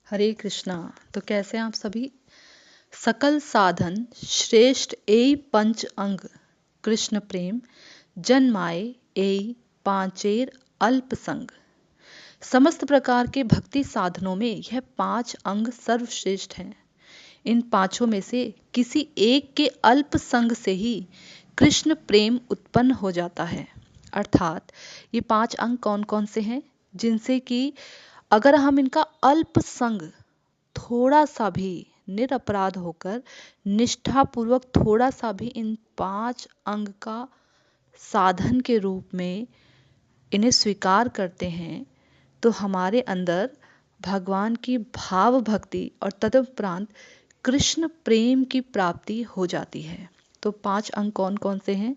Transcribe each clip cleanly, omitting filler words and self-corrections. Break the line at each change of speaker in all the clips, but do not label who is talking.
हरे कृष्णा। तो कैसे हैं आप सभी। सकल साधन श्रेष्ठ एई पंच अंग, कृष्ण प्रेम जन्माए एई पांचेर अल्प संग। समस्त प्रकार के भक्ति साधनों में यह 5 अंग सर्वश्रेष्ठ हैं। इन पांचों में से किसी एक के अल्प संग से ही कृष्ण प्रेम उत्पन्न हो जाता है। अर्थात ये 5 अंग कौन कौन से हैं, जिनसे कि अगर हम इनका अल्प संग थोड़ा सा भी निरपराध होकर निष्ठापूर्वक थोड़ा सा भी इन 5 अंग का साधन के रूप में इन्हें स्वीकार करते हैं, तो हमारे अंदर भगवान की भाव भक्ति और तदुपरांत कृष्ण प्रेम की प्राप्ति हो जाती है। तो 5 अंग कौन कौन से हैं।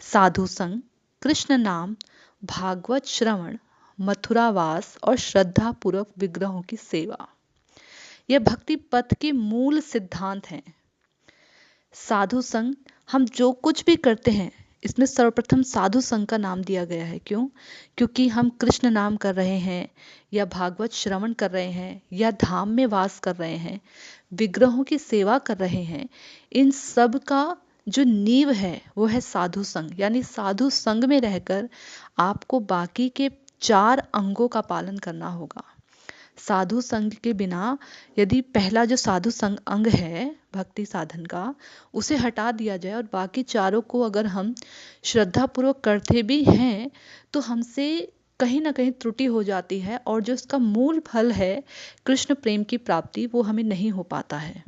साधु संग, कृष्ण नाम, भागवत श्रवण, मथुरावास और श्रद्धा पूर्वक विग्रहों की सेवा। यह भक्ति पथ के मूल सिद्धांत हैं। साधु संग, हम जो कुछ भी करते हैं इसमें सर्वप्रथम साधु संग का नाम दिया गया है। क्यों? क्योंकि हम कृष्ण नाम कर रहे हैं या भागवत श्रवण कर रहे हैं या धाम में वास कर रहे हैं, विग्रहों की सेवा कर रहे हैं। इन सब का जो नींव है वो है साधु संग। यानी साधु संग में रहकर आपको बाकी के 4 अंगों का पालन करना होगा। साधु संग के बिना यदि पहला जो साधु संग अंग है भक्ति साधन का, उसे हटा दिया जाए और बाकी चारों को अगर हम श्रद्धा पूर्वक करते भी हैं तो हमसे कहीं ना कहीं त्रुटि हो जाती है और जो इसका मूल फल है कृष्ण प्रेम की प्राप्ति, वो हमें नहीं हो पाता है।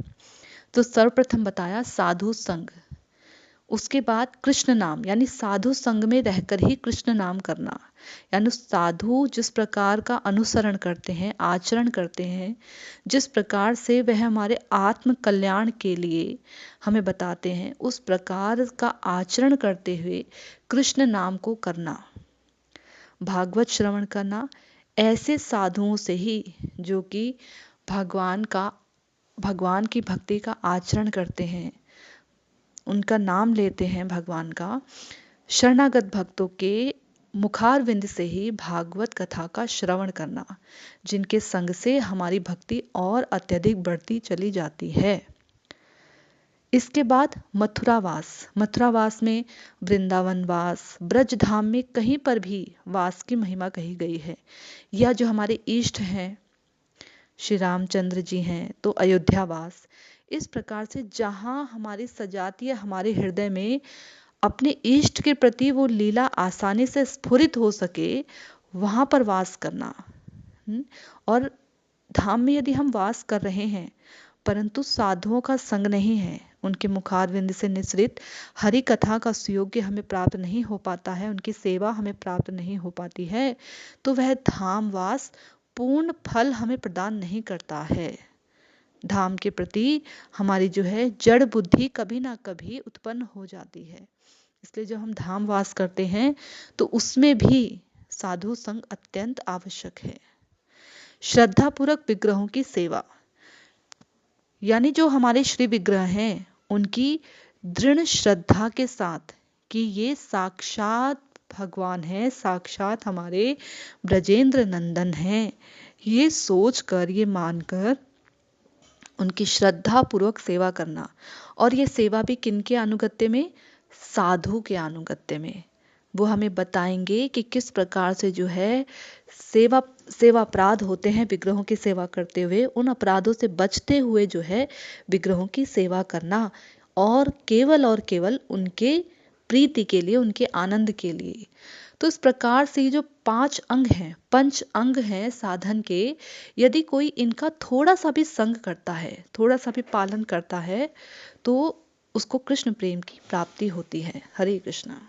तो सर्वप्रथम बताया साधु संग, उसके बाद कृष्ण नाम, यानी साधु संग में रहकर ही कृष्ण नाम करना। यानी साधु जिस प्रकार का अनुसरण करते हैं, आचरण करते हैं, जिस प्रकार से वह हमारे आत्म कल्याण के लिए हमें बताते हैं, उस प्रकार का आचरण करते हुए कृष्ण नाम को करना, भागवत श्रवण करना। ऐसे साधुओं से ही जो कि भगवान की भक्ति का आचरण करते हैं, उनका नाम लेते हैं भगवान का, शरणागत भक्तों के मुखारविंद से ही भागवत कथा का श्रवण करना, जिनके संग से हमारी भक्ति और अत्यधिक बढ़ती चली जाती है। इसके बाद मथुरावास में वृंदावन वास, ब्रज धाम में कहीं पर भी वास की महिमा कही गई है। या जो हमारे इष्ट हैं श्री रामचंद्र जी हैं तो अयोध्या वास। इस प्रकार से जहाँ हमारी सजातीय हमारे हृदय में अपने इष्ट के प्रति वो लीला आसानी से स्फुरित हो सके, वहाँ पर वास करना। और धाम में यदि हम वास कर रहे हैं परंतु साधुओं का संग नहीं है, उनके मुखारविंद से निसृत हरि कथा का सुयोग्य हमें प्राप्त नहीं हो पाता है, उनकी सेवा हमें प्राप्त नहीं हो पाती है, तो वह धाम वास पूर्ण फल हमें प्रदान नहीं करता है। धाम के प्रति हमारी जो है जड़ बुद्धि कभी ना कभी उत्पन्न हो जाती है। इसलिए जब हम धाम वास करते हैं तो उसमें भी साधु संग अत्यंत आवश्यक है। श्रद्धा पूर्वक विग्रहों की सेवा, यानी जो हमारे श्री विग्रह हैं उनकी दृढ़ श्रद्धा के साथ कि ये साक्षात भगवान है, साक्षात हमारे ब्रजेंद्र नंदन हैं, ये सोचकर, ये मानकर उनकी श्रद्धा पूर्वक सेवा करना। और ये सेवा भी किनके अनुगत्य में? साधु के अनुगत्य में। वो हमें बताएंगे कि किस प्रकार से जो है सेवा अपराध होते हैं विग्रहों की सेवा करते हुए, उन अपराधों से बचते हुए जो है विग्रहों की सेवा करना, और केवल उनके प्रीति के लिए, उनके आनंद के लिए। तो इस प्रकार से जो 5 अंग हैं, पंच अंग हैं साधन के, यदि कोई इनका थोड़ा सा भी संग करता है, थोड़ा सा भी पालन करता है, तो उसको कृष्ण प्रेम की प्राप्ति होती है। हरे कृष्णा।